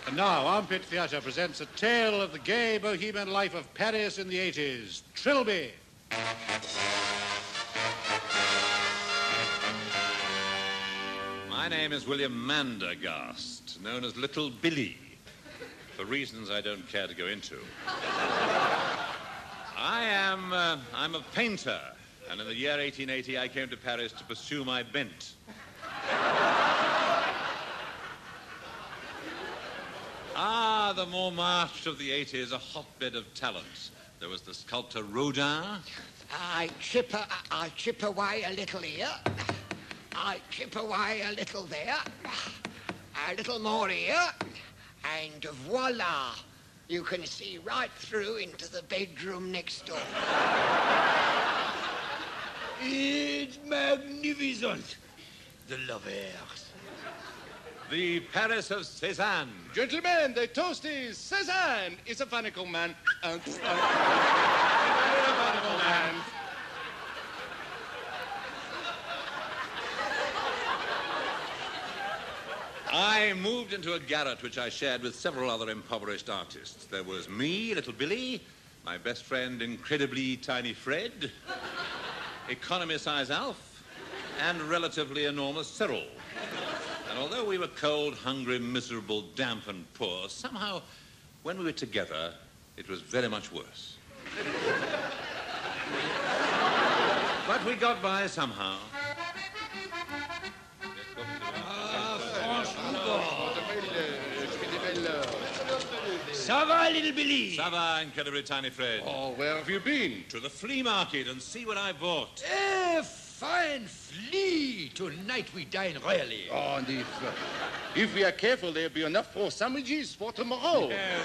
And now, Armpit Theatre presents a tale of the gay bohemian life of Paris in the 80s. Trillby. My name is William Mandergast, known as Little Billy, for reasons I don't care to go into. I'm a painter, and in the year 1880 I came to Paris to pursue my bent. The Montmartre of the 80s, a hotbed of talent. There was the sculptor Rodin. I chip away a little here. I chip away a little there. A little more here. And voila. You can see right through into the bedroom next door. It's magnificent. The lovers. The Paris of Cézanne. Gentlemen, the toast is Cézanne. It's a funnical man. Funnical man. I moved into a garret which I shared with several other impoverished artists. There was me, Little Billy, my best friend, Incredibly Tiny Fred, Economy-size Alf, and relatively enormous Cyril. And although we were cold, hungry, miserable, damp, and poor, somehow, when we were together, it was very much worse. But we got by somehow. Ça va, Little Billy? Ça va, Incredibly Tiny Fred. Oh, where have you been? To the flea market and see what I bought. Fine flea. Tonight we dine royally. Oh, and if we are careful, there'll be enough for sandwiches for tomorrow. Yes.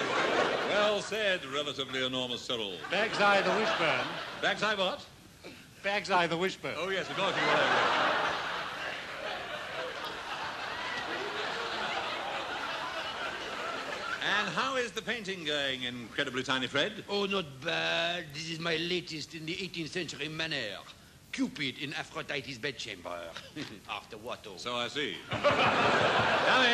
Well said, relatively enormous Cyril. Bag's Eye the Wishbone. Bag's Eye what? Bag's Eye the Wishbone. Oh, yes, of course you were. And how is the painting going, Incredibly Tiny Fred? Oh, not bad. This is my latest in the 18th century manner. Cupid in Aphrodite's bedchamber. After what, oh? So I see. Come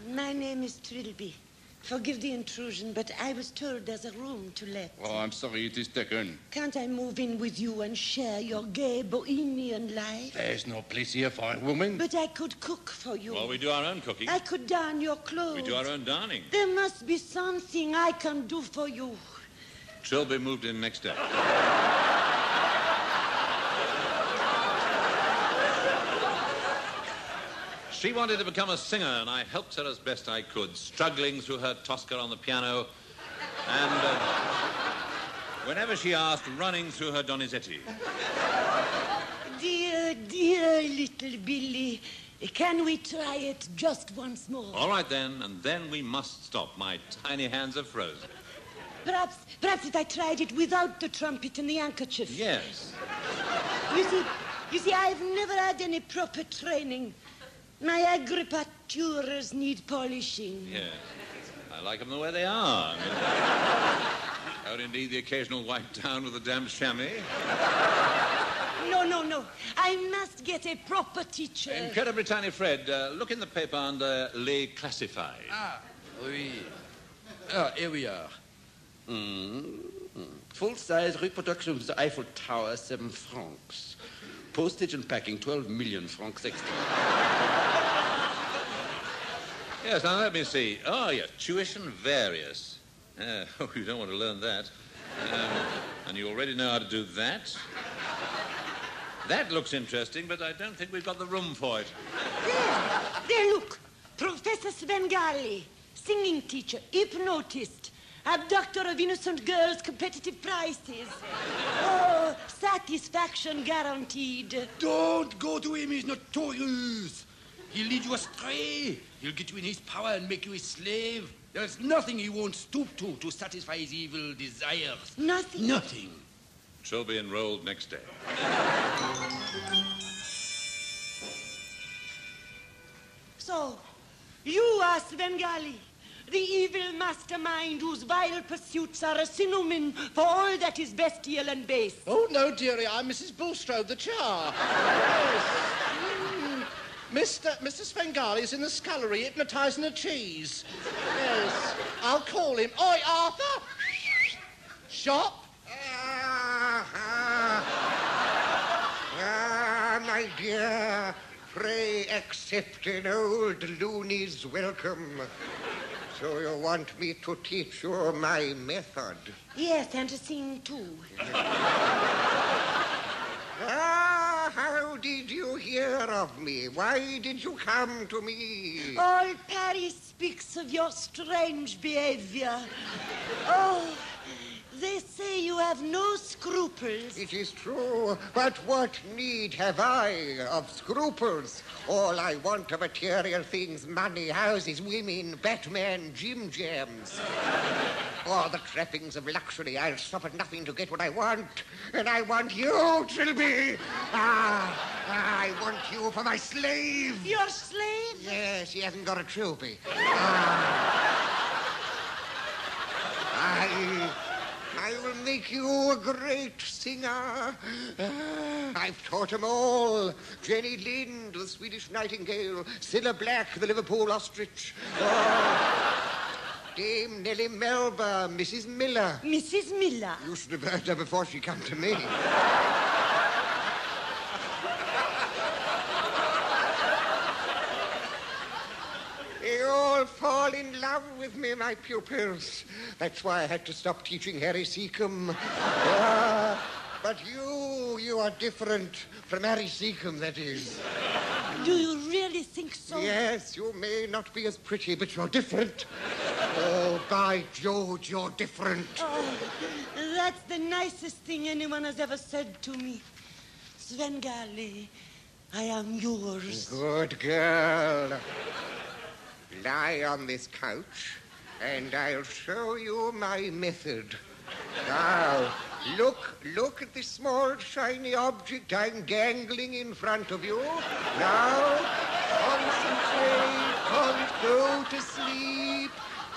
in. My name is Trillby. Forgive the intrusion, but I was told there's a room to let. Oh, I'm sorry, it is taken. Can't I move in with you and share your gay bohemian life? There's no place here for a woman. But I could cook for you. Well, we do our own cooking. I could darn your clothes. We do our own darning. There must be something I can do for you. Trillby moved in next day. She wanted to become a singer, and I helped her as best I could, struggling through her Tosca on the piano, and whenever she asked, running through her Donizetti. Dear, dear little Billy, can we try it just once more? All right, then, and then we must stop. My tiny hands are frozen. Perhaps if I tried it without the trumpet and the handkerchief. Yes. You see, I've never had any proper training. My aggripatures need polishing. Yes. I like them the way they are. Or indeed the occasional wipe down with a damp chamois. No. I must get a proper teacher. Incredibly Tiny Fred, look in the paper under Les Classified. Oui. Here we are. Full-size reproduction of the Eiffel Tower, 7 francs. Postage and packing, 12 million francs extra. Yes, now let me see. Oh, yes, tuition various. Oh, you don't want to learn that. And you already know how to do that. That looks interesting, but I don't think we've got the room for it. There, look. Professor Svengali, singing teacher, hypnotist, abductor of innocent girls, competitive prices. Oh, satisfaction guaranteed. Don't go to him, he's notorious. He'll lead you astray. He'll get you in his power and make you his slave. There's nothing he won't stoop to satisfy his evil desires. Nothing? Nothing. Trillby enrolled next day. So, you are Svengali, the evil mastermind whose vile pursuits are a synonym for all that is bestial and base. Oh, no, dearie, I'm Mrs. Bulstrode, the char. Yes. Mr. Svengali in the scullery hypnotising a cheese. Yes. I'll call him. Oi, Arthur! Shop? My dear, pray accept an old loony's welcome. So you want me to teach you my method? Yes, and to sing too. How did you hear of me? Why did you come to me? All Paris speaks of your strange behavior. Oh, they say you have no scruples. It is true, but what need have I of scruples? All I want are material things, money, houses, women, Batman, Jim Jams. All the trappings of luxury. I'll stop at nothing to get what I want. And I want you, Trillby. I want you for my slave. Your slave? Yes, he hasn't got a Trillby. I will make you a great singer. I've taught 'em all. Jenny Lind, the Swedish Nightingale. Cilla Black, the Liverpool Ostrich. Dame Nellie Melba, Mrs. Miller. Mrs. Miller. You should have heard her before she come to me. They all fall in love with me, my pupils. That's why I had to stop teaching Harry Seacombe. But you are different from Harry Seacombe, that is. Do you really think so? Yes, you may not be as pretty, but you're different. Oh, by George, you're different. Oh, that's the nicest thing anyone has ever said to me. Svengali, I am yours. Good girl. Lie on this couch, and I'll show you my method. Now, look at this small, shiny object I'm dangling in front of you. Now, concentrate, go to sleep.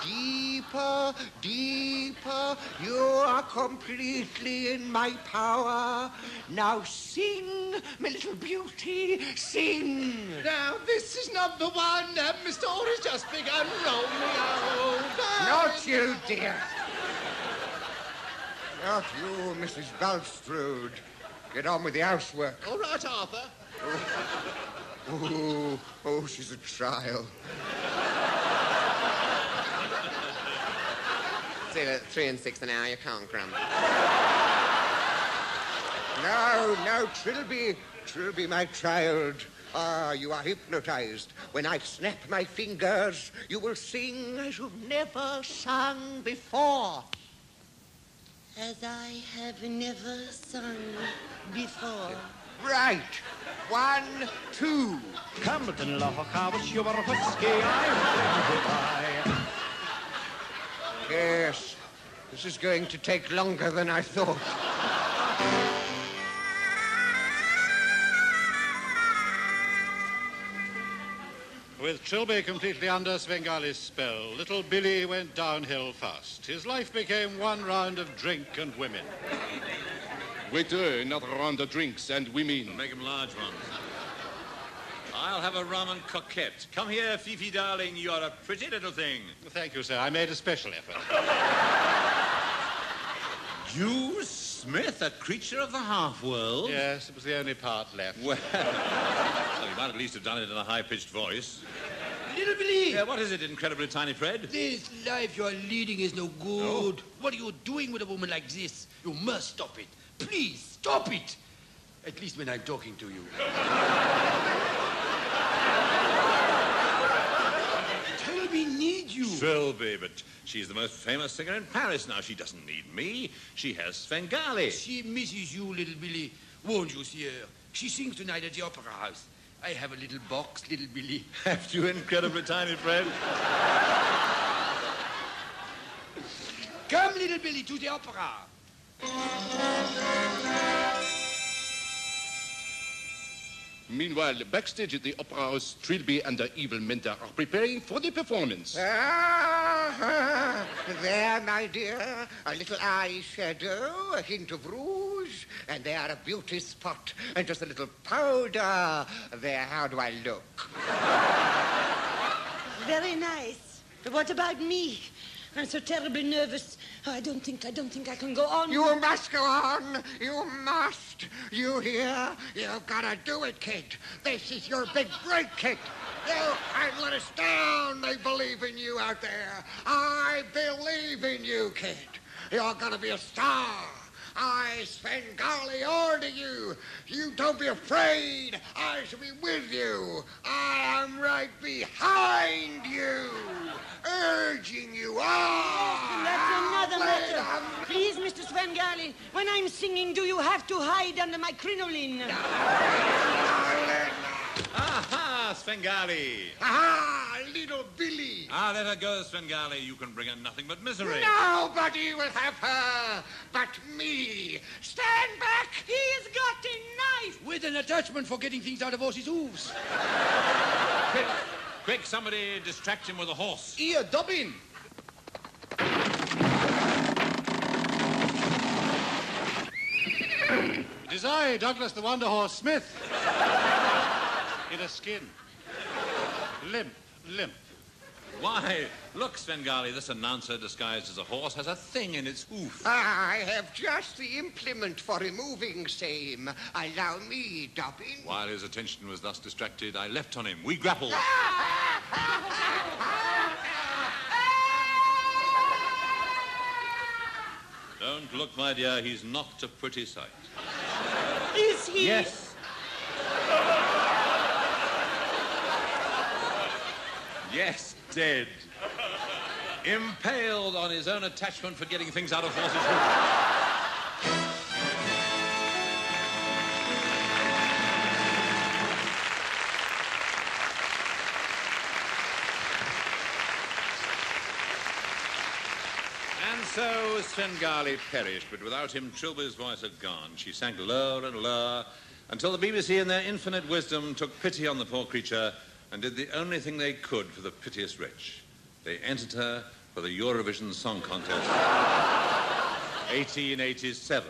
Deeper, deeper, you are completely in my power. Now sing, my little beauty, sing. Now, this is not the one. Mr. Orr's just begun. Romeo. Not you, dear. Not you, Mrs. Bulstrode. Get on with the housework. All right, Arthur. Oh, she's a trial. Say 3 and 6 an hour, you can't grumble. No, Trillby, my child. You are hypnotized. When I snap my fingers, you will sing as you've never sung before. As I have never sung before. Right. 1, 2. Camden Loch, I wish you were whiskey, I would buy. Yes, this is going to take longer than I thought. With Trillby completely under Svengali's spell, little Billy went downhill fast. His life became one round of drink and women. Waiter, another round of drinks and women. Make them large ones. I'll have a rum and coquette. Come here, Fifi, darling. You're a pretty little thing. Thank you, sir. I made a special effort. You, Smith, a creature of the half-world? Yes, it was the only part left. Well, you might at least have done it in a high-pitched voice. Little Billy! What is it, incredibly tiny Fred? This life you're leading is no good. What are you doing with a woman like this? You must stop it. Please, stop it. At least when I'm talking to you. Trillby needs you. Trillby, but she's the most famous singer in Paris now. She doesn't need me. She has Svengali. She misses you, little Billy. Won't you see her? She sings tonight at the Opera House. I have a little box, little Billy. Have you, incredibly tiny Fred? Come, little Billy, to the opera. Meanwhile, backstage at the Opera House, Trillby and the evil mentor are preparing for the performance. There, my dear, a little eyeshadow, a hint of rouge, and there a beauty spot, and just a little powder. There, how do I look? Very nice. But what about me? I'm so terribly nervous. Oh, I don't think I can go on. You must go on. You must. You hear? You've got to do it, kid. This is your big break, kid. You can't let us down. They believe in you out there. I believe in you, kid. You're going to be a star. I, Svengali, order you. You don't be afraid. I shall be with you. I am right behind you, urging you on. That's another matter. Please, Mr. Svengali, when I'm singing, do you have to hide under my crinoline? Aha, Svengali. Aha, little Billy. Let her go, Svengali. You can bring her nothing but misery. Nobody will have her but me. Stand back. He's got a knife. With an attachment for getting things out of horses' hooves. Quick, somebody distract him with a horse. Here, Dobbin. It is I, Douglas the Wonder Horse Smith. In a skin. Limp. Why, look, Svengali, this announcer disguised as a horse has a thing in its hoof. I have just the implement for removing same. Allow me, Dobbin. While his attention was thus distracted, I leapt on him. We grappled. Don't look, my dear. He's not a pretty sight. Is he? Yes. Yes, dead. Impaled on his own attachment for getting things out of horses' hooves. And so Svengali perished, but without him, Trillby's voice had gone. She sank lower and lower until the BBC, in their infinite wisdom, took pity on the poor creature and did the only thing they could for the piteous wretch. They entered her for the Eurovision Song Contest 1887.